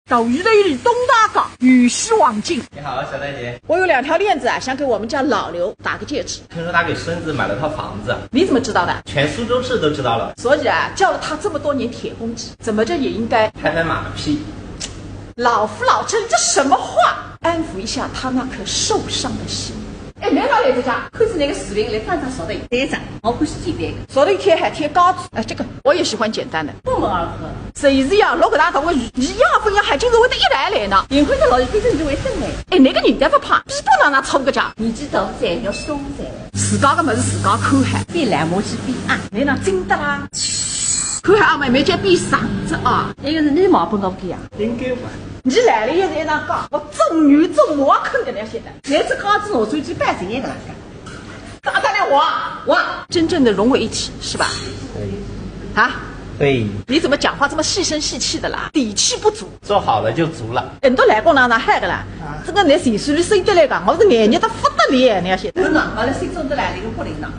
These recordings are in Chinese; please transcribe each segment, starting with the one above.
到鱼雷里东大港，雨须往尽。你好，小戴姐。我有2条链子啊，想给我们家老刘打个戒指。听说他给孙子买了套房子，你怎么知道的？全苏州市都知道了。所以啊，叫了他这么多年铁公鸡，怎么着也应该拍拍马屁。老夫老妻，这什么话？安抚一下他那颗受伤的心。哎，哪条链子家？看着那个视频来刚才说的3张，我欢喜简单的，昨天贴还贴膏子。哎，这个我也喜欢简单的。不谋而合。谁是呀？落个大头，我2分海金子会得一来来呢。幸亏这老一非正就为生来。哎，那个人家不怕，比不让他抽个家。年纪大噻，要松噻。自家的么子自家看海，比蓝魔去比啊，你那真的啦？看海阿妹妹姐比嗓子啊！一个是你毛本我不一样，应该玩。你来了也是一张高，我重女重我坑的那些的。那只高子我最去办谁的那个？大胆的我真正的融为一体是吧？对。啊？对。你怎么讲话这么细声细气的啦？底气不足。做好了就足了。很多来过哪海的啦？这个你谁说的谁的来讲，我是眼热的不得了那些。真的，完了谁中的来了一个不灵了。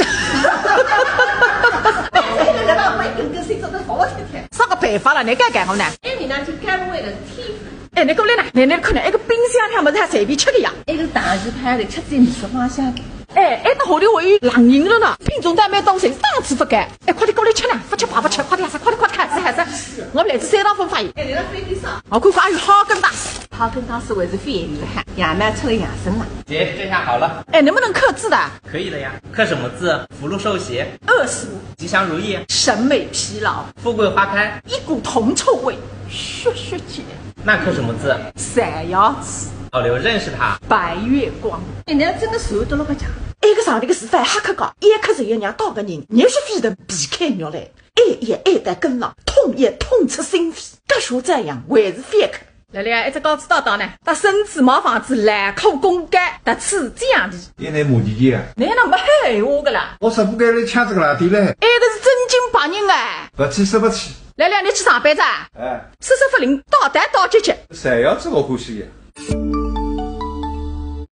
啥个办法了？你该干我呢？哎，你呢就该不为了天赋。哎，你过来呢？你看呢？一个冰箱条么子还随便吃的呀？一个大鱼拍的吃在你的方向。哎，到后头我有狼人了呢，品种蛋白东西档次不改。哎，快点过来吃呢，不吃爸不吃，快点快开始。我们来自3道分发言。哎，你那飞机上，我看还有哈根达斯。哈根达斯还是肺炎厉害，养呢吃了养生了。姐，这下好了。哎，能不能刻字的？可以的呀。刻什么字？福禄寿喜、恶俗、吉祥如意、审美疲劳、富贵花开、一股铜臭味、血姐。那刻什么字？闪耀子。老刘认识他。白月光。哎，你真的手都那个讲。一个上头个是反黑客高，一刻是要让到个人，热血沸腾，避开肉来，爱也爱得更冷，痛也痛彻心扉。各说这样，还是反客。来来，一只稿子到呢，搭身子毛房子，烂口公干，搭此这样的。现在马地街啊，你那没闲话个啦。我实不该来抢这个垃圾嘞。哎，这是正经白人哎。不去是不去。来来，你去上班子啊？哎，瑟瑟不灵，到达到结局。谁要这个欢喜呀？